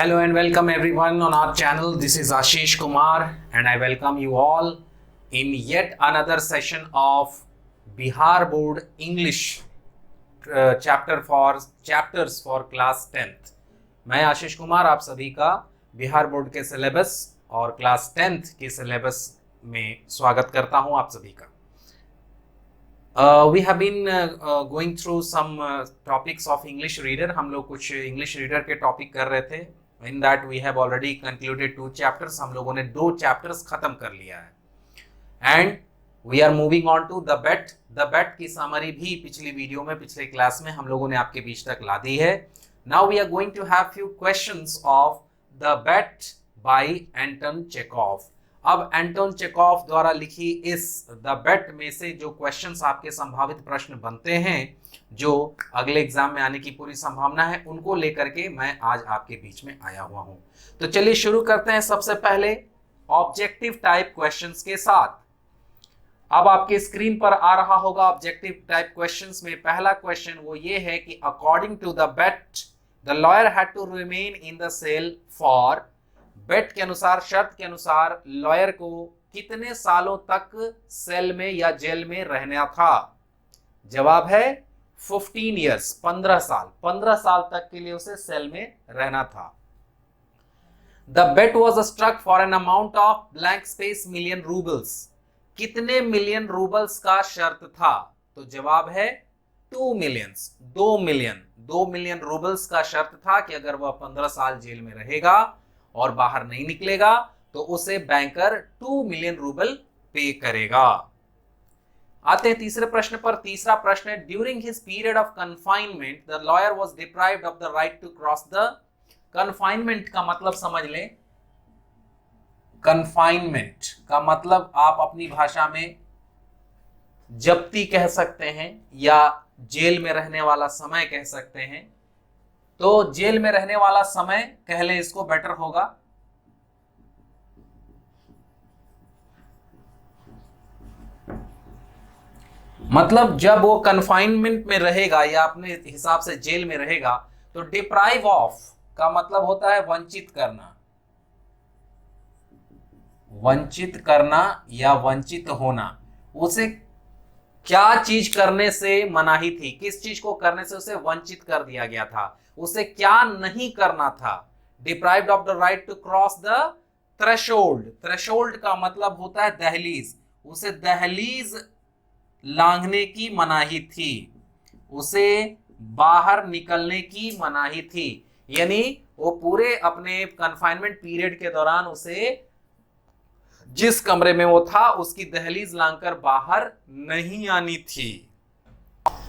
Hello and welcome everyone on our channel. This is Ashish Kumar and I welcome you all in yet another session of Bihar Board English chapters for class 10th. मैं आशीष कुमार आप सभी का Bihar board के syllabus और class 10th के syllabus में स्वागत करता हूं आप सभी का. We have been going through some topics of English reader. हम लोग कुछ English reader के टॉपिक कर रहे थे. In that we have already concluded 2 chapters. हम लोगों ने 2 chapters खत्म कर लिया है. And we are moving on to the bet. The bet की समरी भी पिछली वीडियो में पिछले क्लास में हम लोगों ने आपके बीच तक ला दी है. Now we are going to have few questions of the bet by Anton Chekhov. अब एंटोन चेखोव द्वारा लिखी इस द बेट में से जो क्वेश्चंस आपके संभावित प्रश्न बनते हैं, जो अगले एग्जाम में आने की पूरी संभावना है, उनको लेकर के मैं आज आपके बीच में आया हुआ हूं. तो चलिए शुरू करते हैं सबसे पहले ऑब्जेक्टिव टाइप क्वेश्चंस के साथ. अब आपके स्क्रीन पर आ रहा होगा ऑब्जेक्टिव टाइप क्वेश्चंस में पहला क्वेश्चन वो ये है कि according to the bet the lawyer had to remain in the cell for. Bet के अनुसार, शर्त के अनुसार लॉयर को कितने सालों तक सेल में या जेल में रहना था? जवाब है 15 इयर्स, 15 साल. 15 साल तक के लिए उसे सेल में रहना था. The bet was struck for an amount of blank space million roubles. कितने मिलियन रूबल्स का शर्त था? तो जवाब है 2 मिलियंस, 2 मिलियन रूबल्स का शर्त था कि अगर वह 15 साल जेल में रहेगा और बाहर नहीं निकलेगा तो उसे बैंकर 2 मिलियन रूबल पे करेगा. आते हैं तीसरे प्रश्न पर. तीसरा प्रश्न है during his period of confinement the lawyer was deprived of the right to cross the. Confinement का मतलब समझ लें. कन्फाइनमेंट का मतलब आप अपनी भाषा में जब्ती कह सकते हैं या जेल में रहने वाला समय कह सकते हैं. तो जेल में रहने वाला समय कह लें, इसको बेटर होगा. मतलब जब वो कन्फाइनमेंट में रहेगा या अपने हिसाब से जेल में रहेगा, तो डिप्राइव ऑफ का मतलब होता है वंचित करना, वंचित करना या वंचित होना. उसे क्या चीज करने से मनाही थी? किस चीज को करने से उसे वंचित कर दिया गया था? उसे क्या नहीं करना था? Deprived of the right to cross the threshold. Threshold का मतलब होता है दहलीज. उसे दहलीज लांघने की मनाही थी, उसे बाहर निकलने की मनाही थी. यानी वो पूरे अपने कन्फाइनमेंट पीरियड के दौरान उसे जिस कमरे में वो था उसकी दहलीज लांघकर बाहर नहीं आनी थी.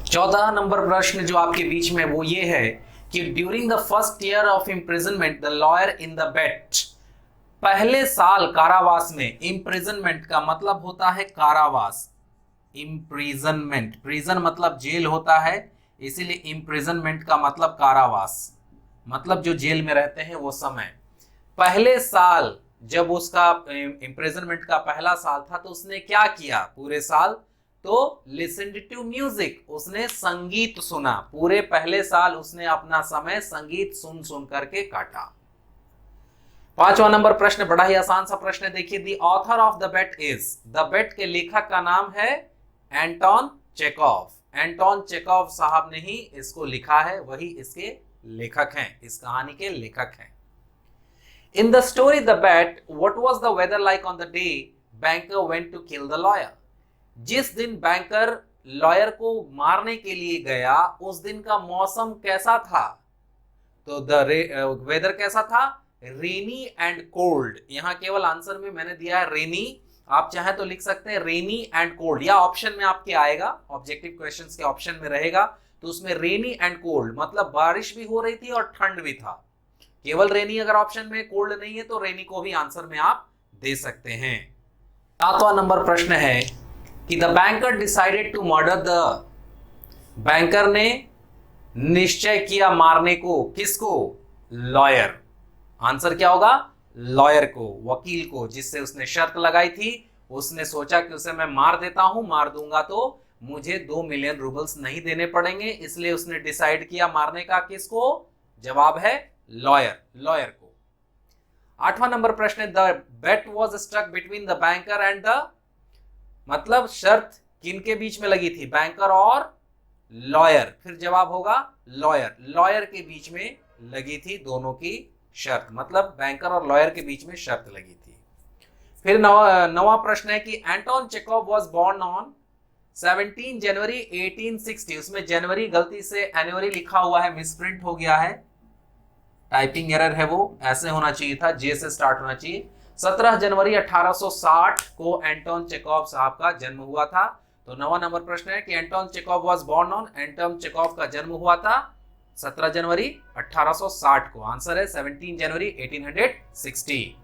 14 नंबर प्रश्न जो आपके बीच में वो ये है कि during the first year of imprisonment the lawyer in the bet. पहले साल कारावास में. इम्प्रिजनमेंट का मतलब होता है कारावास. इम्प्रिजनमेंट, प्रिजन मतलब जेल होता है, इसीलिए इम्प्रिजनमेंट का मतलब कारावास, मतलब जो जेल में रहते हैं वो समय. पहले साल जब उसका इम्प्रिजनमेंट का पहला साल था तो उसने क्या किया पूरे साल? तो लिसन्ड टू म्यूजिक, उसने संगीत सुना. पूरे पहले साल उसने अपना समय संगीत सुन सुन करके काटा. 5वां नंबर प्रश्न बड़ा ही आसान सा प्रश्न है. देखिए, the author of the bet is. The bet के लेखक का नाम है एंटोन चेखोव. एंटोन चेखोव साहब ने ही इसको लिखा है, वही इसके लेखक हैं, इस कहानी के लेखक हैं. In the story The Bet, what was the weather like on the day banker went to kill the lawyer? जिस दिन बैंकर लॉयर को मारने के लिए गया उस दिन का मौसम कैसा था? तो वेदर कैसा था? रेनी एंड कोल्ड. यहाँ केवल आंसर में मैंने दिया है रेनी, आप चाहें तो लिख सकते हैं रेनी एंड कोल्ड, या ऑप्शन में आपके आएगा, ऑब्जेक्टिव क्वेश्चंस के ऑप्शन में रहेगा, तो उसमें रेनी एंड कोल्ड मतलब बारिश भी हो रही थी और ठंड भी था. केवल रेनी अगर ऑप्शन में, कोल्ड नहीं है तो रेनी को भी आंसर में आप दे सकते हैं. 7वां नंबर प्रश्न है कि the banker decided to murder the. Banker ने निश्चय किया मारने को. किसको? लॉयर. आंसर क्या होगा? लॉयर को, वकील को, जिससे उसने शर्त लगाई थी. उसने सोचा कि उसे मैं मार देता हूं, मार दूंगा तो मुझे 2 मिलियन रूबल्स नहीं देने पड़ेंगे, इसलिए उसने डिसाइड किया मारने का. किसको? जवाब है लॉयर, लॉयर को. 8वां नंबर प्रश्न है, the bet was struck between the banker and the, मतलब शर्त किनके बीच में लगी थी, बैंकर और लॉयर। फिर जवाब होगा लॉयर, लॉयर के बीच में लगी थी दोनों की शर्त, मतलब बैंकर और लॉयर के बीच में शर्त लगी थी। फिर नवा प्रश्न है कि Anton Chekhov was born on 17 जनवरी 1860, उसमें जनवरी गलती से एनवरी लिखा हुआ है, मिसप्रिंट हो गया है, टाइपिंग एरर है, वो ऐसे होना चाहिए था, जे से स्टार्ट होना चाहिए। 17 जनवरी 1860 को एंटोन चेकोव साहब का जन्म हुआ था। तो 9वां नंबर प्रश्न है कि Anton Chekhov was born on, Anton Chekhov का जन्म हुआ था 17 जनवरी 1860 को। आंसर है 17 जनवरी 1860।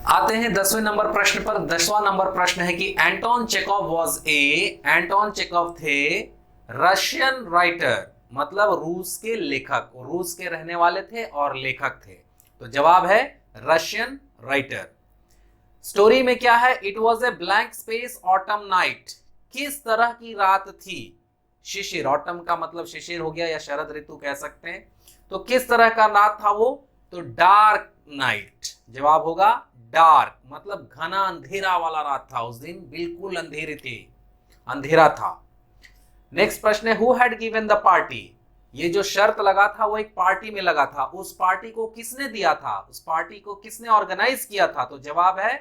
आते हैं 10वें नंबर प्रश्न पर। 10वां नंबर प्रश्न है कि Anton Chekhov was Anton Chekhov थे रशियन राइटर, मतलब रूस के लेखक, रूस के रहने वाले थे और लेखक थे। तो जवाब है रशियन राइटर। स्टोरी में क्या है, it was a blank space autumn night, किस तरह की रात थी, शिशिर, ऑटम का मतलब शिशिर हो गया या शरद ऋतु कह सकते हैं। तो किस तरह का रात था वो, तो डार्क नाइट, जवाब होगा डार्क, मतलब घना अंधेरा वाला रात था उस दिन, बिल्कुल अंधेरे थे, अंधेरा था। नेक्स्ट प्रश्न है, who had given the party, ये जो शर्त लगा था वो एक पार्टी में लगा था, उस पार्टी को किसने दिया था, उस पार्टी को किसने ऑर्गेनाइज किया था, तो जवाब है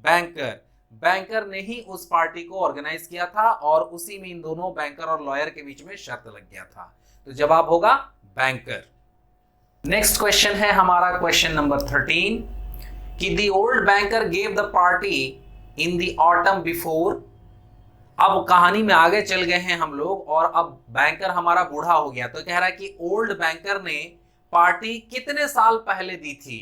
बैंकर, बैंकर ने ही उस पार्टी को ऑर्गेनाइज किया था और उसी में इन दोनों बैंकर और लॉयर के बीच में शर्त लग गया था। तो जवाब होगा बैंकर। नेक्स्ट क्वेश्चन है हमारा क्वेश्चन नंबर 13 कि the old banker gave the party in the autumn before. अब कहानी में आगे चल गए हैं हम लोग और अब बैंकर हमारा बूढ़ा हो गया, तो कह रहा है कि ओल्ड बैंकर ने पार्टी कितने साल पहले दी थी,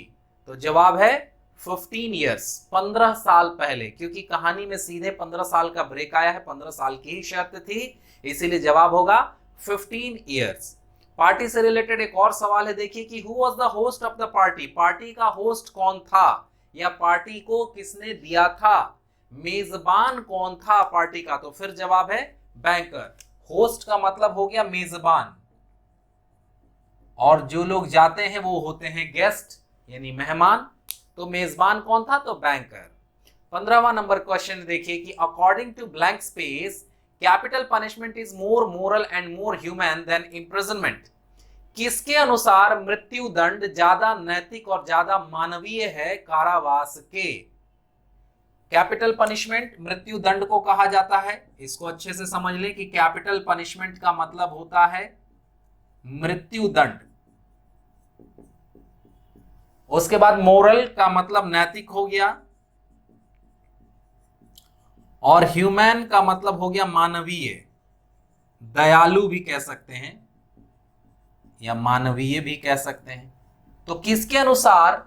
तो जवाब है 15 ईयर्स, 15 साल पहले, क्योंकि कहानी में सीधे 15 साल का ब्रेक आया है, 15 साल की ही शर्त थी, इसीलिए जवाब होगा 15 ईयर्स। पार्टी से रिलेटेड एक और सवाल है, देखिए कि who was the host of the party, party का होस्ट कौन था या पार्टी को किसने दिया था, मेजबान कौन था पार्टी का, तो फिर जवाब है बैंकर। होस्ट का मतलब हो गया मेजबान, और जो लोग जाते हैं वो होते हैं गेस्ट यानी मेहमान, तो मेजबान कौन था, तो बैंकर। 15वां नंबर क्वेश्चन देखिए कि according to blank space capital punishment is more moral and more human than imprisonment, किसके अनुसार मृत्यु दंड ज्यादा नैतिक और ज्यादा मानवीय है कारावास के। कैपिटल पनिशमेंट मृत्यु दंड को कहा जाता है, इसको अच्छे से समझ लें कि कैपिटल पनिशमेंट का मतलब होता है मृत्यु दंड। उसके बाद मोरल का मतलब नैतिक हो गया, और ह्यूमन का मतलब हो गया मानवीय, दयालु भी कह सकते हैं या मानवीय भी कह सकते हैं। तो किसके अनुसार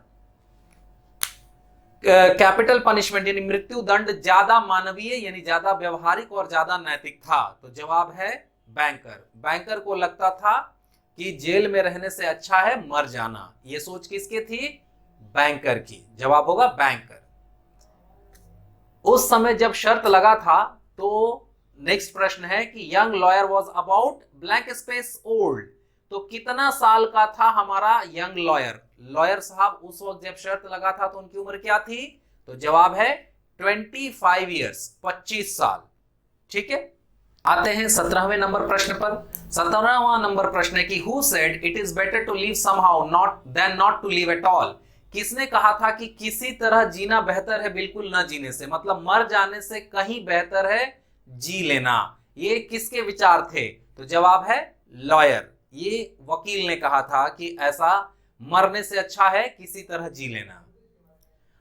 कैपिटल पनिशमेंट यानी मृत्यु दंड ज्यादा मानवीय यानी ज्यादा व्यवहारिक और ज्यादा नैतिक था, तो जवाब है बैंकर। बैंकर को लगता था कि जेल में रहने से अच्छा है मर जाना, ये सोच किसकी थी, बैंकर की, जवाब होगा बैंकर। उस समय जब शर्त लगा था तो नेक्स्ट प्रश्न है कि young lawyer was about blank space old, तो कितना साल का था हमारा यंग लॉयर, लॉयर साहब उस वक्त जब शर्त लगा था तो उनकी उम्र क्या थी, तो जवाब है 25 ईयर्स, 25 साल। ठीक है, आते हैं 17वें नंबर प्रश्न पर। 17वां नंबर प्रश्न है कि who said it is better to live somehow not than not to live at all, किसने कहा था कि किसी तरह जीना बेहतर है बिल्कुल न जीने से, मतलब मर जाने से कहीं बेहतर है जी लेना, ये किसके विचार थे, तो जवाब है लॉयर, ये वकील ने कहा था कि ऐसा मरने से अच्छा है किसी तरह जी लेना।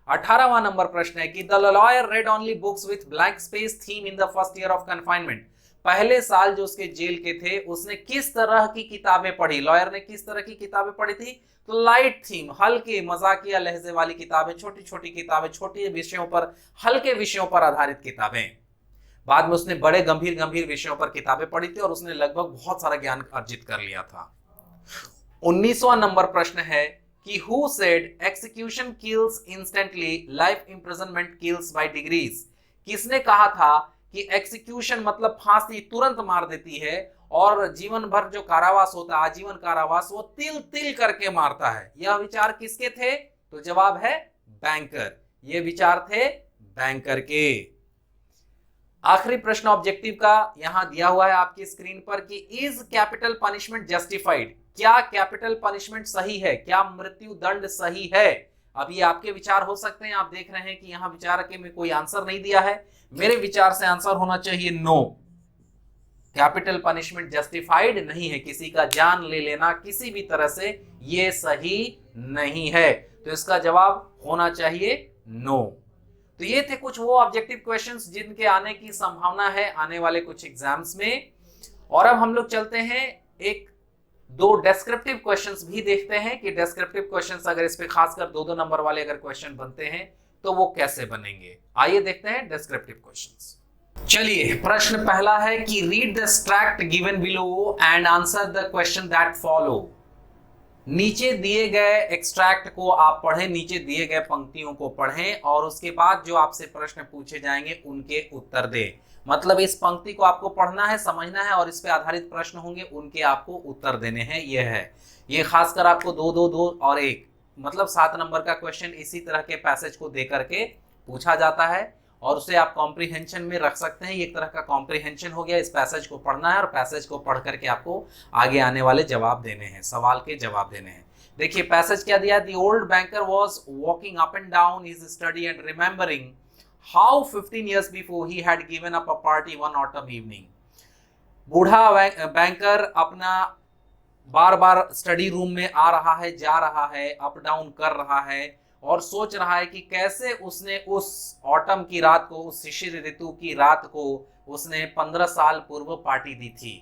18वां नंबर प्रश्न है कि the lawyer red only books with blank space theme in the first year of confinement, पहले साल जो उसके जेल के थे उसने किस तरह की किताबें पढ़ी, लॉयर ने किस तरह की किताबें पढ़ी थी, तो लाइट थीम, हल्के मजाकिया लहजे वाली किताबें, छोटी छोटी किताबें, छोटे विषयों पर, हल्के विषयों पर आधारित किताबें। बाद में उसने बड़े गंभीर गंभीर विषयों पर किताबें पढ़ी थी और उसने लगभग बहुत सारा ज्ञान अर्जित कर लिया था। 19वां नंबर प्रश्न है कि who said execution kills instantly, life imprisonment kills by degrees, किसने कहा था कि एक्सिक्यूशन मतलब फांसी तुरंत मार देती है और जीवन भर जो कारावास होता है, आजीवन कारावास, वो तिल तिल करके मारता है, यह विचार किसके थे, तो जवाब है बैंकर। ये विचार थे बैंकर के। आखिरी प्रश्न ऑब्जेक्टिव का यहां दिया हुआ है आपकी स्क्रीन पर कि इज कैपिटल पनिशमेंट जस्टिफाइड, क्या कैपिटल पनिशमेंट सही है, क्या मृत्यु दंड सही है। अब ये आपके विचार हो सकते हैं। आप देख रहे हैं कि यहां विचार के में कोई आंसर नहीं दिया है। मेरे विचार से आंसर होना चाहिए नो, कैपिटल पनिशमेंट जस्टिफाइड नहीं है। किसी का जान ले लेना किसी भी तरह से ये सही नहीं है, तो इसका जवाब होना चाहिए नो। तो ये थे कुछ वो ऑब्जेक्टिव क्वेश्चंस जिनके आने की संभावना है आने वाले कुछ एग्जाम्स में। और अब हम लोग चलते हैं एक दो डेस्क्रिप्टिव क्वेश्चंस भी देखते हैं कि डेस्क्रिप्टिव क्वेश्चंस अगर इस पे खासकर 2-2 नंबर वाले अगर क्वेश्चन बनते हैं तो वो कैसे बनेंगे। आइए देखते हैं डेस्क्रिप्टिव क्वेश्चंस। चलिए, प्रश्न पहला है कि read the extract given below and answer the question that follow. नीचे दिए गए एक्सट्रैक्ट को आप पढ़ें, नीचे दिए गए पंक्तियों को पढ़ें और उसके बाद जो आपसे प्रश्न पूछे जाएंगे उनके उत्तर दें। मतलब इस पंक्ति को आपको पढ़ना है, समझना है और इस पे आधारित प्रश्न होंगे, उनके आपको उत्तर देने हैं। यह है, ये खासकर आपको 2-2-2 और 1 मतलब 7 नंबर का क्वेश्चन इसी तरह के पैसेज को दे करके पूछा जाता है और उसे आप कॉम्प्रीहेंशन में रख सकते हैं। एक तरह का कॉम्प्रीहेंशन हो गया। इस पैसेज को पढ़ना है और पैसेज को पढ़ करके आपको आगे आने वाले जवाब देने हैं, सवाल के जवाब देने हैं। देखिए पैसेज क्या दिया, the old banker was walking up and down his study and remembering how 15 years before he had given up a party one autumn evening। बूढ़ा बैंकर अपना बार बार स्टडी रूम में आ रहा है, जा रहा है, अप डाउन कर रहा है और सोच रहा है कि कैसे उसने उस ऑटम की रात को, उस शिशिर ऋतु की रात को उसने 15 साल पूर्व पार्टी दी थी।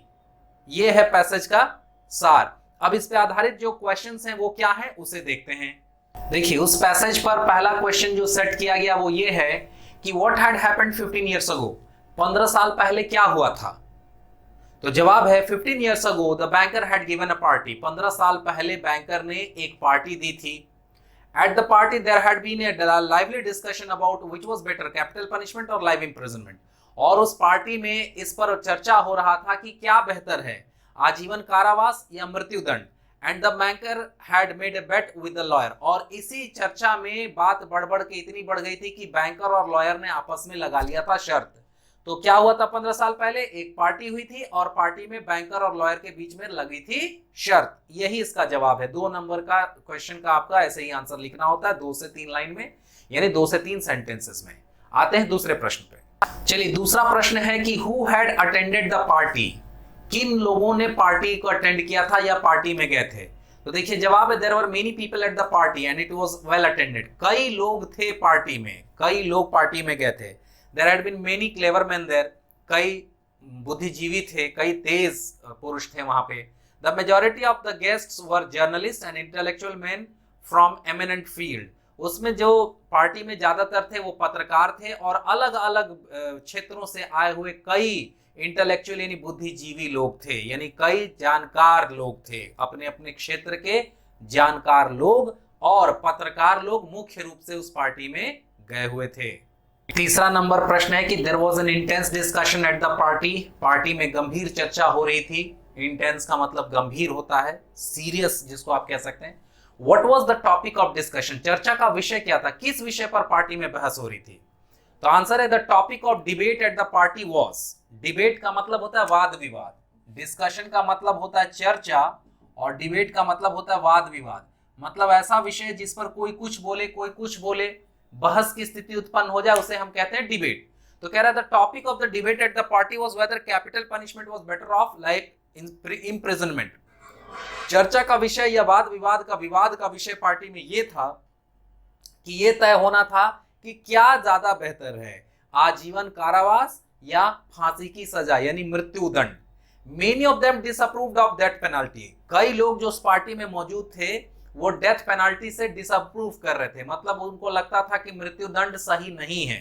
ये है पैसेज का सार। अब इस पे आधारित जो क्वेश्चंस हैं वो क्या है उसे देखते हैं। देखिए उस पैसेज पर पहला क्वेश्चन जो सेट किया गया वो ये है कि what had happened 15 years ago, 15 साल पहले क्या हुआ था। तो जवाब है 15 years ago the banker had given a party. 15 साल पहले बैंकर ने एक पार्टी दी थी। At the party there had been a lively discussion about which was better, capital punishment or life imprisonment। और उस पार्टी में इस पर चर्चा हो रहा था कि क्या बेहतर है, आजीवन कारावास या मृत्यु दंड। And the banker had made a bet with the lawyer। और इसी चर्चा में बात बढ़ के इतनी बढ़ गई थी कि बैंकर और लॉयर ने आपस में लगा लिया था शर्त। तो क्या हुआ था 15 साल पहले, एक पार्टी हुई थी और पार्टी में बैंकर और लॉयर के बीच में लगी थी शर्त। यही इसका जवाब है। 2 नंबर का क्वेश्चन का आपका ऐसे ही आंसर लिखना होता है 2 से 3 लाइन में, यानी 2 से 3 सेंटेंसेस में। आते हैं दूसरे प्रश्न पे। चलिए दूसरा प्रश्न है कि who had attended the party, किन लोगों ने पार्टी को अटेंड किया था या पार्टी में गए थे। तो देखिए जवाब है there were many people at the party and it was well attended. कई लोग थे पार्टी में, कई लोग पार्टी में गए थे। There had been many clever men there, कई बुद्धिजीवी थे, कई तेज पुरुष थे वहां पे। The majority of the guests were journalists and intellectual men from eminent field। उसमें जो पार्टी में ज्यादातर थे वो पत्रकार थे और अलग अलग क्षेत्रों से आए हुए कई इंटेलेक्चुअल यानी बुद्धिजीवी लोग थे, यानी कई जानकार लोग थे, अपने अपने क्षेत्र के जानकार लोग और पत्रकार लोग मुख्य रूप से उस पार्टी में गए हुए थे। तीसरा नंबर प्रश्न है कि there was an intense discussion at the party. Party में गंभीर चर्चा हो रही थी। इंटेंस का मतलब गंभीर होता है, सीरियस जिसको आप कह सकते हैं। What was the topic of discussion, चर्चा का विषय क्या था, किस विषय पर पार्टी में बहस हो रही थी। तो आंसर है the topic of debate at the party was. Debate का मतलब होता है वाद विवाद, डिस्कशन का मतलब होता है चर्चा और डिबेट का मतलब होता है वाद विवाद। मतलब ऐसा विषय जिस पर कोई कुछ बोले कोई कुछ बोले, बहस की स्थिति उत्पन्न हो जाए, उसे हम कहते हैं डिबेट। तो कह रहा है the topic of the debate at the party was whether capital punishment was better of life imprisonment. चर्चा का विषय या वाद विवाद का विषय पार्टी में ये था कि ये तय होना था कि क्या ज्यादा बेहतर है, आजीवन कारावास या फांसी की सजा यानी मृत्यु दंड। Many of them disapproved of death penalty. कई लोग जो उस पार्टी में मौजूद थे वो डेथ पेनल्टी से डिसअप्रूव कर रहे थे, मतलब उनको लगता था कि मृत्यु दंड सही नहीं है।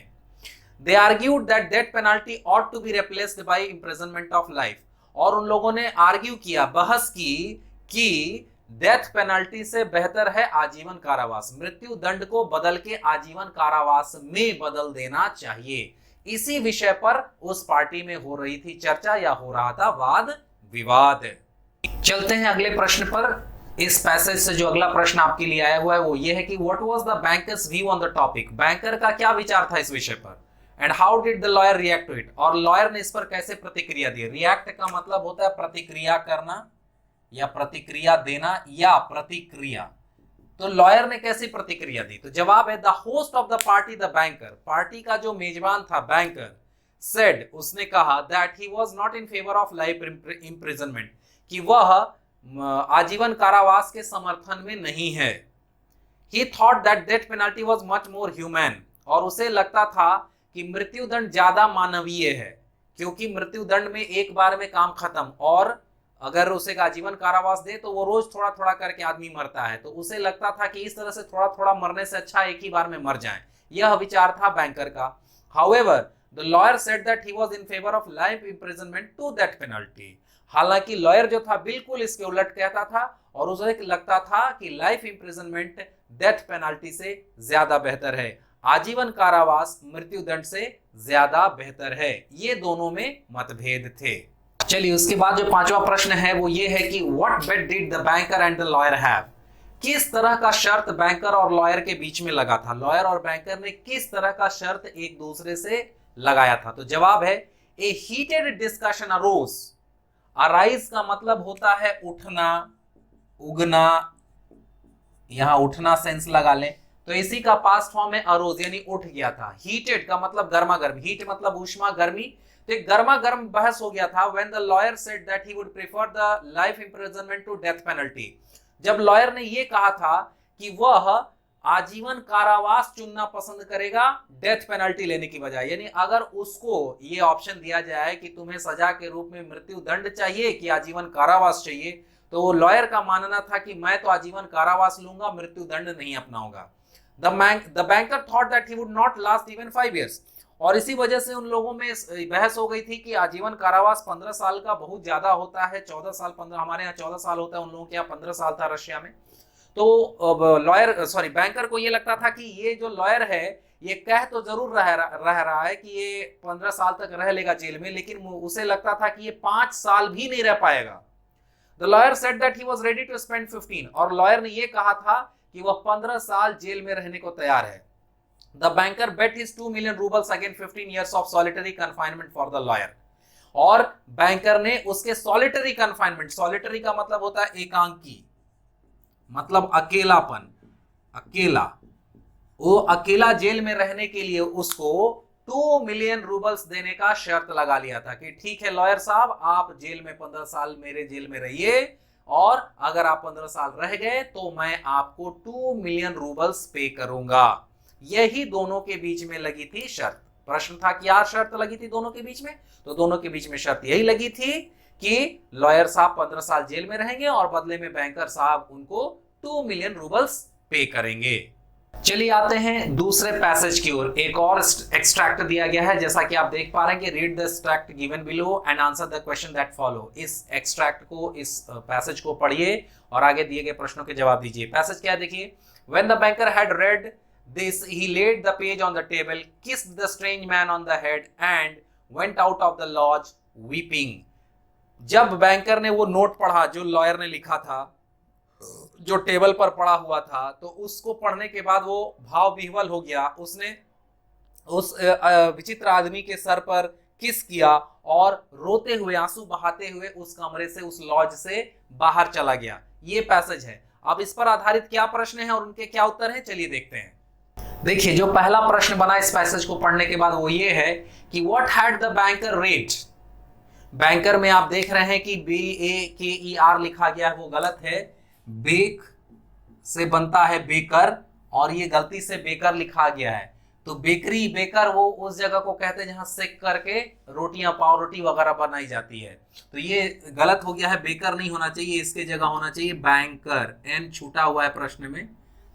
They argued that death penalty ought to be replaced by imprisonment of life. और उन लोगों ने आर्ग्यू किया, बहस की कि डेथ पेनल्टी से बेहतर है आजीवन कारावास, मृत्यु दंड को बदल के आजीवन कारावास में बदल देना चाहिए। इसी विषय पर उस पार्टी में हो रही थी चर्चा या हो रहा था वाद विवाद। चलते हैं अगले प्रश्न पर इस पैसेज से जो अगला प्रश्न आपके लिए आया हुआ है वो ये है कि what was the banker's view on the topic, banker का क्या विचार था इस विषय पर, and how did the lawyer react to it, और लॉयर ने इस पर कैसे प्रतिक्रिया दी। रिएक्ट का मतलब होता है प्रतिक्रिया करना या प्रतिक्रिया देना या प्रतिक्रिया, तो लॉयर ने कैसी प्रतिक्रिया दी। तो जवाब है the host of the party the banker, party का जो मेजबान था बैंकर, सेड उसने कहा that he was not in favour of life imprisonment, कि वह आजीवन कारावास के समर्थन में नहीं है। ही thought that death penalty was much more human, और उसे लगता था कि मृत्युदंड ज्यादा मानवीय है, क्योंकि मृत्युदंड में एक बार में काम खत्म, और अगर उसे आजीवन कारावास दे तो वो रोज थोड़ा थोड़ा करके आदमी मरता है, तो उसे लगता था कि इस तरह से थोड़ा थोड़ा मरने से अच्छा एक ही बार में मर जाए। यह विचार था बैंकर का। However the lawyer said that he was in favour of life imprisonment to death penalty, हालांकि लॉयर जो था बिल्कुल इसके उलट कहता था, और उसे लगता था कि लाइफ इम्प्रिजनमेंट डेथ पेनल्टी से ज्यादा बेहतर है, आजीवन कारावास मृत्युदंड से ज्यादा बेहतर है। ये दोनों में मतभेद थे। चलिए उसके बाद जो पांचवा प्रश्न है वो ये है कि what bet did the banker and the lawyer have, किस तरह का शर्त बैंकर और लॉयर के बीच में लगा था, लॉयर और बैंकर ने किस तरह का शर्त एक दूसरे से लगाया था। तो जवाब है ए हीटेड डिस्कशन अरोज, अराइज का मतलब होता है उठना, उगना, यहां उठना सेंस लगा लें, तो इसी का पास्ट फॉर्म है अरोज, यानी उठ गया था। हीटेड का मतलब गर्मा गर्म, हीट मतलब ऊष्मा गर्मी, तो एक गर्मा गर्म बहस हो गया था। When the lawyer said that he would prefer the life imprisonment to death penalty, जब लॉयर ने यह कहा था कि वह आजीवन कारावास चुनना पसंद करेगा डेथ पेनल्टी लेने की बजाय, यानी अगर उसको ये ऑप्शन दिया जाए कि तुम्हें सजा के रूप में मृत्यु दंड चाहिए कि आजीवन कारावास चाहिए, तो वो लॉयर का मानना था कि मैं तो आजीवन कारावास लूंगा, मृत्यु दंड नहीं अपनाऊंगा। The banker thought that he would not last even 5 years, और इसी वजह से उन लोगों में बहस हो गई थी कि आजीवन कारावास 15 साल का बहुत ज्यादा होता है, 14 साल 15, हमारे यहाँ 14 साल होता है, उन लोगों के यहाँ 15 साल था रशिया में। तो लॉयर बैंकर को ये लगता था कि ये जो लॉयर है ये कह तो जरूर रह रहा है कि ये 15 साल तक रह लेगा जेल में, लेकिन उसे लगता था कि ये 5 साल भी नहीं रह पाएगा। The lawyer said that he was ready to spend 15, और लॉयर ने ये कहा था कि वह 15 साल जेल में रहने को तैयार है। The banker bet his 2 million rubles against 15 years of solitary confinement for the lawyer, और बैंकर ने उसके सॉलिटरी कन्फाइनमेंट, सॉलिटरी का मतलब होता है एकांकी, मतलब अकेलापन, अकेला, वो अकेला जेल में रहने के लिए उसको 2 million rubles देने का शर्त लगा लिया था कि ठीक है लॉयर साहब, आप जेल में 15 साल मेरे जेल में रहिए, और अगर आप 15 साल रह गए तो मैं आपको 2 million rubles पे करूंगा। यही दोनों के बीच में लगी थी शर्त। प्रश्न था क्या शर्त लगी थी दोनों के बीच में, तो दोनों के बीच में शर्त यही लगी थी कि लॉयर साहब 15 साल जेल में रहेंगे और बदले में बैंकर साहब उनको 2 million rubles पे करेंगे। चलिए आते हैं दूसरे पैसेज की ओर। एक और एक्सट्रैक्ट दिया गया है, जैसा कि आप देख पा रहे हैं कि read the extract given below and answer the question that follow. इस एक्सट्रैक्ट को, इस पैसेज को पढ़िए और आगे दिए गए प्रश्नों के जवाब दीजिए। पैसेज क्या है देखिए। When the banker had read this he laid the page on the table, kissed the strange man on the head and went out of the lodge weeping। जब बैंकर ने वो नोट पढ़ा जो लॉयर ने लिखा था, जो टेबल पर पड़ा हुआ था, तो उसको पढ़ने के बाद वो भाव विह्वल हो गया। उसने उस विचित्र आदमी के सर पर किस किया और रोते हुए, आंसू बहाते हुए उस कमरे से, उस लॉज से बाहर चला गया। ये पैसेज है। अब इस पर आधारित क्या प्रश्न है और उनके क्या उत्तर हैं, चलिए देखते हैं। देखिए जो पहला प्रश्न बना इस पैसेज को पढ़ने के बाद वो ये है कि what had the banker rate. Banker में आप देख रहे हैं कि BAKER लिखा गया है, वो गलत है। बेक से बनता है बेकर और ये गलती से बेकर लिखा गया है। तो बेकरी, बेकर वो उस जगह को कहते हैं जहां सेक करके रोटियां, पाव रोटी वगैरह बनाई जाती है। तो ये गलत हो गया है, बेकर नहीं होना चाहिए, इसके जगह होना चाहिए बैंकर। एन छूटा हुआ है प्रश्न में,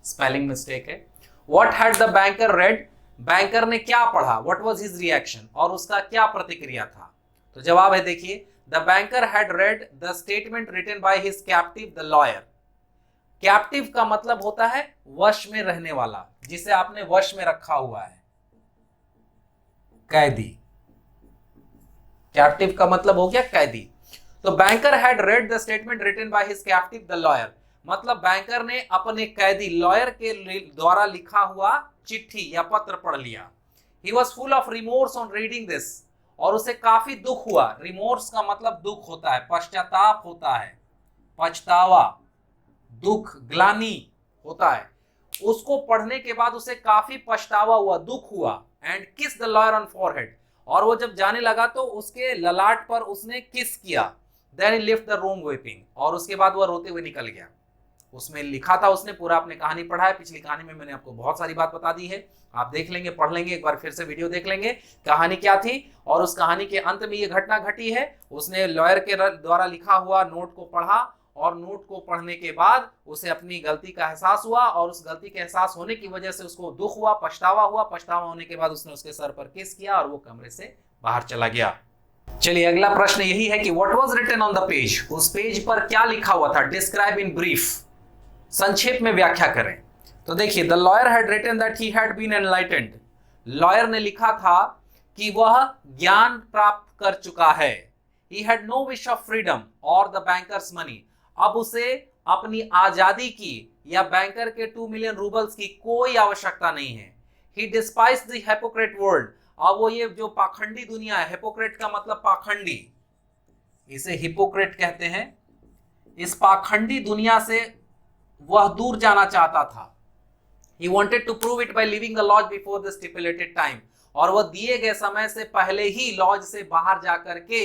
स्पेलिंग मिस्टेक है। What had the banker read? Banker ने क्या पढ़ा? What was his reaction? और उसका क्या प्रतिक्रिया था? तो जवाब है देखिए, the banker had read the statement written by his captive, the lawyer। Captive का मतलब होता है वश में रहने वाला, जिसे आपने वश में रखा हुआ है, कैदी। कैप्टिव का मतलब हो गया कैदी। तो banker had read the statement written by his captive the lawyer. मतलब बैंकर ने अपने कैदी लॉयर के द्वारा लिखा हुआ चिट्ठी या पत्र पढ़ लिया। He was full of remorse on reading this, और उसे काफी दुख हुआ। रिमोर्स का मतलब दुख होता है, पश्चाताप होता है, पछतावा, दुख, ग्लानि होता है। उसको पढ़ने के बाद उसे काफी पछतावा हुआ, दुख हुआ। एंड किस द लॉयर ऑन फॉरहेड, और वो जब जाने लगा तो उसके ललाट पर उसने किस किया। Then he left the room weeping, और उसके बाद वह रोते हुए निकल गया। उसमें लिखा था, उसने पूरा अपनी कहानी पढ़ा है। पिछली कहानी में मैंने आपको बहुत सारी बात बता दी है, आप देख लेंगे, पढ़ लेंगे, एक बार फिर से वीडियो देख लेंगे कहानी क्या थी। और उस कहानी के अंत में ये घटना घटी है। उसने लॉयर के द्वारा लिखा हुआ नोट को पढ़ा, और नोट को पढ़ने के बाद उसे अपनी गलती का एहसास हुआ, और उस गलती के एहसास होने की वजह से उसको दुख हुआ, पछतावा हुआ। पछतावा होने के बाद उसने उसके सर पर किस किया और वो कमरे से बाहर चला गया। चलिए अगला प्रश्न यही है कि what was written on the page, उस पेज पर क्या लिखा हुआ था। डिस्क्राइब इन ब्रीफ, संक्षेप में व्याख्या करें। तो देखिए, the lawyer had written that he had been enlightened, lawyer ने लिखा था कि वह ज्ञान प्राप्त कर चुका है। He had no wish of freedom और द बैंकर्स मनी, अब उसे अपनी आजादी की या बैंकर के 2 मिलियन रूबल्स की कोई आवश्यकता नहीं है। ही डिस्पाइस्ड द हिपोक्रेट वर्ल्ड, अब वो ये जो पाखंडी दुनिया है, हिपोक्रेट का मतलब पाखंडी, इसे हिपोक्रेट कहते हैं, इस पाखंडी दुनिया से वह दूर जाना चाहता था। He wanted to prove it by leaving the lodge before the stipulated time, और वह दिए गए समय से पहले ही लॉज से बाहर जाकर के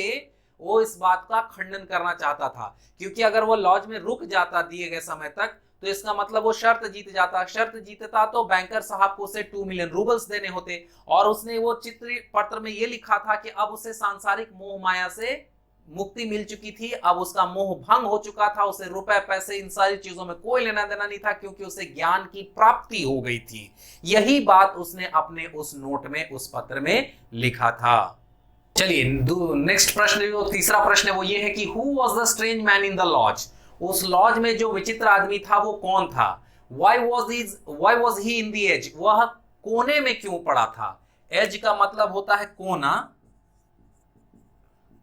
वो इस बात का खंडन करना चाहता था। क्योंकि अगर वो लॉज में रुक जाता दिए गए समय तक, तो इसका मतलब वो शर्त जीत जाता। शर्त जीतता तो बैंकर साहब को उसे 2 मिलियन रूबल्स देने होते। और उसने वो चित्र पत्र में ये लिखा था कि अब उसे सांसारिक मोह माया से मुक्ति मिल चुकी थी, अब उसका मोह भंग हो चुका था, उसे रुपए पैसे इन सारी चीजों में कोई लेना देना नहीं था, क्योंकि उसे ज्ञान की प्राप्ति हो गई थी। यही बात उसने अपने उस नोट में, उस पत्र में लिखा था। चलिए नेक्स्ट प्रश्न, जो तीसरा प्रश्न है वो ये है कि who was the strange man in the lodge, उस लॉज में जो विचित्र आदमी था वो कौन था। Why was he in the edge, वह कोने में क्यों पड़ा था। एज का मतलब होता है कोना,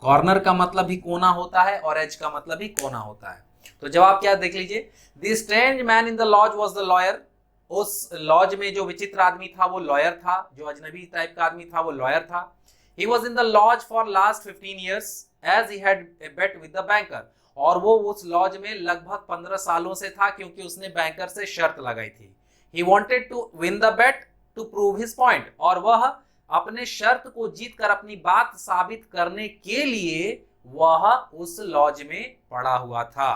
कॉर्नर का मतलब भी कोना होता है, और एज का मतलब भी कोना होता है। तो जवाब क्या देख लीजिए, the strange man in the lodge was the lawyer, उस लॉज में जो विचित्र आदमी था वो लॉयर था, जो अजनबी टाइप का आदमी था वो लॉयर था। He was in the lodge for last 15 years as he had a bet with the banker, और वो उस लॉज में लगभग 15 सालों से था, क्योंकि उसने बैंकर से शर्त लगाई थी। He wanted to win the bet to prove his point, और वह अपने शर्त को जीतकर अपनी बात साबित करने के लिए वह उस लॉज में पड़ा हुआ था।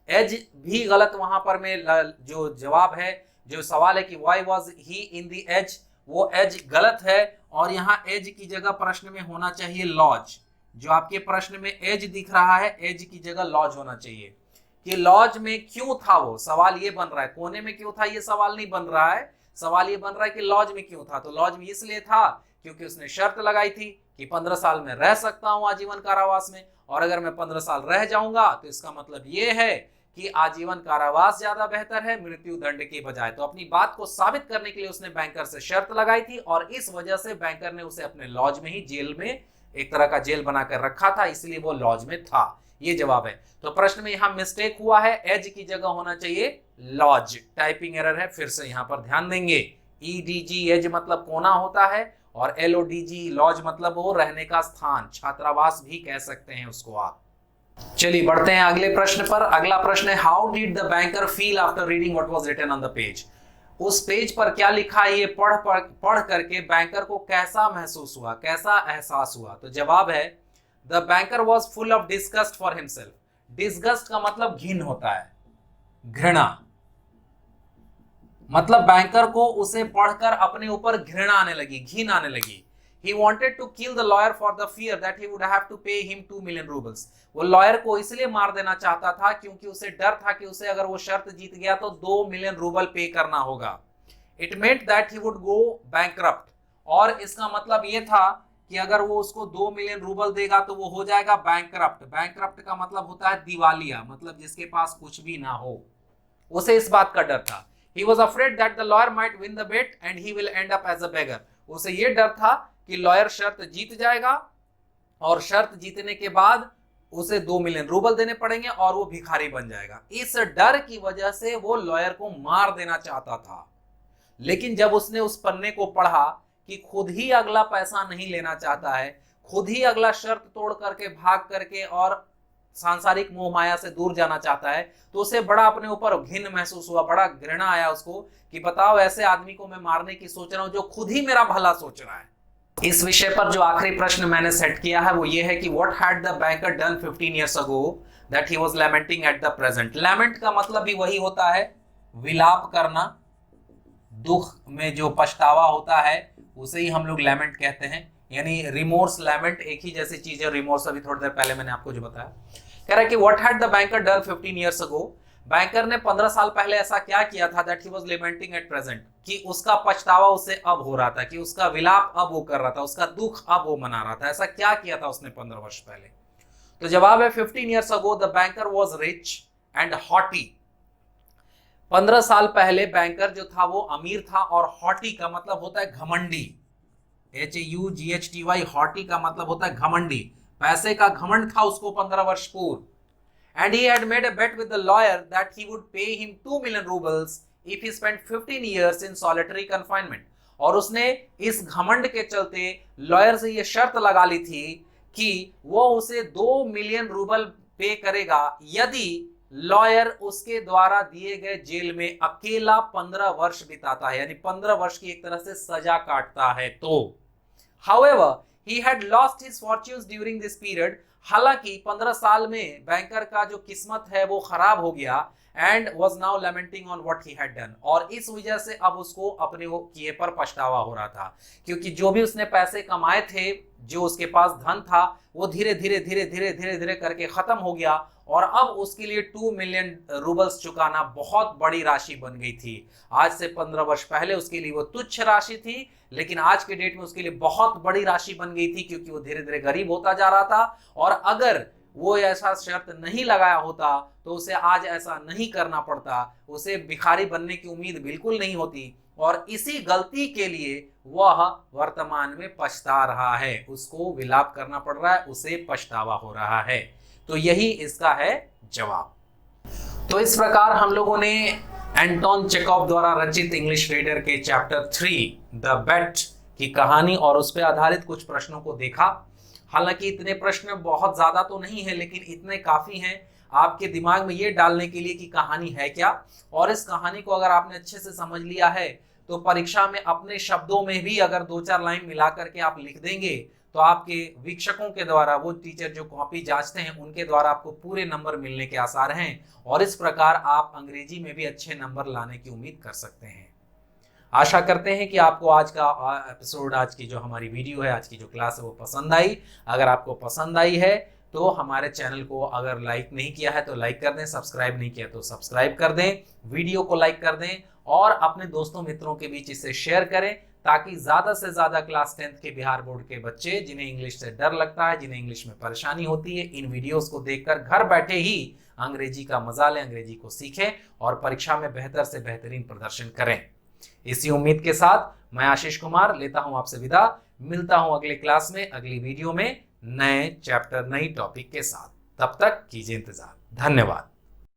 एज भी गलत वहां पर में जो जवाब है, जो सवाल है कि why was he in the edge, वो एज गलत है, और यहाँ एज की जगह प्रश्न में होना चाहिए लॉज। जो आपके प्रश्न में एज दिख रहा है, एज की जगह लॉज होना चाहिए। कि लॉज में क्यों था वो, सवाल ये बन रहा है। कोने में क्यों था ये सवाल नहीं बन रहा है, सवाल ये बन रहा है कि लॉज में क्यों था। तो लॉज में इसलिए था क्योंकि उसने शर्त लगाई थी कि 15 साल में रह सकता हूं आजीवन कारावास में, और अगर मैं 15 साल रह जाऊंगा तो इसका मतलब ये है कि आजीवन कारावास ज्यादा बेहतर है मृत्यु दंड के बजाय। तो अपनी बात को साबित करने के लिए उसने बैंकर से शर्त लगाई थी, और इस वजह से बैंकर ने उसे अपने लॉज में ही, जेल में, एक तरह का जेल बनाकर रखा था, इसलिए वो लॉज में था। ये जवाब है। तो प्रश्न में यहाँ मिस्टेक हुआ है, एज की जगह होना चाहिए लॉज। टाइपिंग एरर है, फिर से यहाँ पर ध्यान देंगे। ईडीजी एज मतलब कोना होता है, और एलओडीजी लॉज मतलब वो रहने का स्थान, छात्रावास भी कह सकते हैं उसको आप। चलिए बढ़ते हैं अगले प्रश्न पर। अगला प्रश्न है how did the banker feel after reading what was written on the page, उस पेज पर क्या लिखा है ये पढ़ करके बैंकर को कैसा महसूस हुआ, कैसा एहसास हुआ। तो जवाब है the banker was full of disgust for himself. Disgust का मतलब घिन होता है, घृणा, मतलब बैंकर को उसे पढ़कर अपने ऊपर घृणा आने लगी, घिन आने लगी। He wanted to kill the lawyer for the fear that he would have to pay him 2 million rubles. वो लॉयर को इसलिए मार देना चाहता था क्योंकि उसे डर था कि उसे अगर वो शर्त जीत गया तो 2 मिलियन रूबल पे करना होगा। It meant that he would go bankrupt, और इसका मतलब ये था कि अगर वो उसको 2 मिलियन रूबल देगा तो वो हो जाएगा बैंकरप्ट। बैंकरप्ट का मतलब होता है दिवालिया, मतलब जिसके पास कुछ भी ना हो। उसे इस बात का डर था। He was afraid that the lawyer might win the bet and he will end up as a beggar. उसे ये डर था कि लॉयर शर्त जीत जाएगा, और शर्त जीतने के बाद उसे 2 मिलियन रूबल देने पड़ेंगे और वो भिखारी बन जाएगा। इस डर की वजह से वो लॉयर को मार देना चाहता था। लेकिन जब उसने उस पन्ने को पढ़ा कि खुद ही अगला पैसा नहीं लेना चाहता है, खुद ही अगला शर्त तोड़ करके भाग करके और सांसारिक मोह माया से दूर जाना चाहता है, तो उसे बड़ा अपने ऊपर घिन महसूस हुआ, बड़ा घृणा आया उसको कि बताओ ऐसे आदमी को मैं मारने की सोच रहा हूं जो खुद ही मेरा भला सोच रहा है। इस विषय पर जो आखिरी प्रश्न मैंने सेट किया है वो ये है कि what had the banker done 15 years ago that he was lamenting at the present। Lament का मतलब भी वही होता है, विलाप करना, दुख में जो पछतावा होता है उसे ही हम लोग लैमेंट कहते हैं, यानी रिमोर्स लैमेंट एक ही जैसी चीज है। रिमोर्स अभी थोड़ी देर पहले मैंने आपको जो बताया। कह रहा है कि what had the banker done 15 years ago, banker ने 15 साल पहले ऐसा क्या किया था that he was lamenting at present, कि उसका पछतावा उसे अब हो रहा था, कि उसका विलाप अब वो कर रहा था, उसका दुख अब वो मना रहा था। ऐसा क्या किया था उसने 15 वर्ष पहले? तो जवाब है 15 years ago the banker was rich and haughty. 15 साल पहले बैंकर जो था वो अमीर था, और हॉटी का मतलब होता है घमंडी, HAUGHTY, हॉटी का मतलब होता है घमंडी, पैसे का घमंड था उसको 15 वर्ष पूर्व। And he had made a bet with the lawyer that he would pay him 2 million rubles if he spent 15 years in solitary confinement। और उसने इस घमंड के चलते लॉयर से ये शर्त लगा ली थी कि वो उसे 2 मिलियन रूबल पे करेगा यदि लॉयर उसके द्वारा दिए गए जेल में अकेला 15 वर्ष बिताता है, यानी 15 वर्ष की एक तरह से सजा काटता है तो। However, he had lost his fortunes during this period। हालांकि 15 साल में बैंकर का जो किस्मत है वो खराब हो गया, and was now lamenting on what he had done, और इस वजह से अब उसको अपने वो किए पर पछतावा हो रहा था, क्योंकि जो भी उसने पैसे कमाए थे, जो उसके पास धन था, वो धीरे धीरे धीरे धीरे धीरे धीरे करके खत्म हो गया, और अब उसके लिए 2 मिलियन रूबल्स चुकाना बहुत बड़ी राशि बन गई थी। आज से 15 वर्ष पहले उसके लिए वो तुच्छ राशि थी, लेकिन आज के डेट में उसके लिए बहुत बड़ी राशि बन गई थी, क्योंकि वो धीरे धीरे गरीब होता जा रहा था। और अगर वो ऐसा शर्त नहीं लगाया होता तो उसे आज ऐसा नहीं करना पड़ता, उसे भिखारी बनने की उम्मीद बिल्कुल नहीं होती, और इसी गलती के लिए वह वर्तमान में पछता रहा है, उसको विलाप करना पड़ रहा है, उसे पछतावा हो रहा है। तो यही इसका है जवाब। तो इस प्रकार हम लोगों ने एंटोन चेखोव द्वारा रचित इंग्लिश रीडर के चैप्टर 3 द बेट की कहानी और उस पर आधारित कुछ प्रश्नों को देखा। हालांकि इतने प्रश्न बहुत ज्यादा तो नहीं है, लेकिन इतने काफी हैं आपके दिमाग में ये डालने के लिए कि कहानी है क्या, और इस कहानी को अगर आपने अच्छे से समझ लिया है तो परीक्षा में अपने शब्दों में भी अगर 2-4 लाइन मिला करके आप लिख देंगे तो आपके वीक्षकों के द्वारा, वो टीचर जो कॉपी जांचते हैं, उनके द्वारा आपको पूरे नंबर मिलने के आसार हैं, और इस प्रकार आप अंग्रेजी में भी अच्छे नंबर लाने की उम्मीद कर सकते हैं। आशा करते हैं कि आपको आज का एपिसोड, आज की जो हमारी वीडियो है, आज की जो क्लास है वो पसंद आई। अगर आपको पसंद आई है तो हमारे चैनल को अगर लाइक नहीं किया है तो लाइक कर दें, सब्सक्राइब नहीं किया तो सब्सक्राइब कर दें, वीडियो को लाइक कर दें और अपने दोस्तों मित्रों के बीच इसे शेयर करें, ताकि ज्यादा से ज्यादा क्लास 10th के बिहार बोर्ड के बच्चे, जिन्हें इंग्लिश से डर लगता है, जिन्हें इंग्लिश में परेशानी होती है, इन वीडियोस को देखकर घर बैठे ही अंग्रेजी का मजा लें, अंग्रेजी को सीखें और परीक्षा में बेहतर से बेहतरीन प्रदर्शन करें। इसी उम्मीद के साथ मैं आशीष कुमार लेता हूं आपसे विदा। मिलता हूं अगले क्लास में, अगली वीडियो में, नए चैप्टर, नई टॉपिक के साथ। तब तक कीजिए इंतजार। धन्यवाद।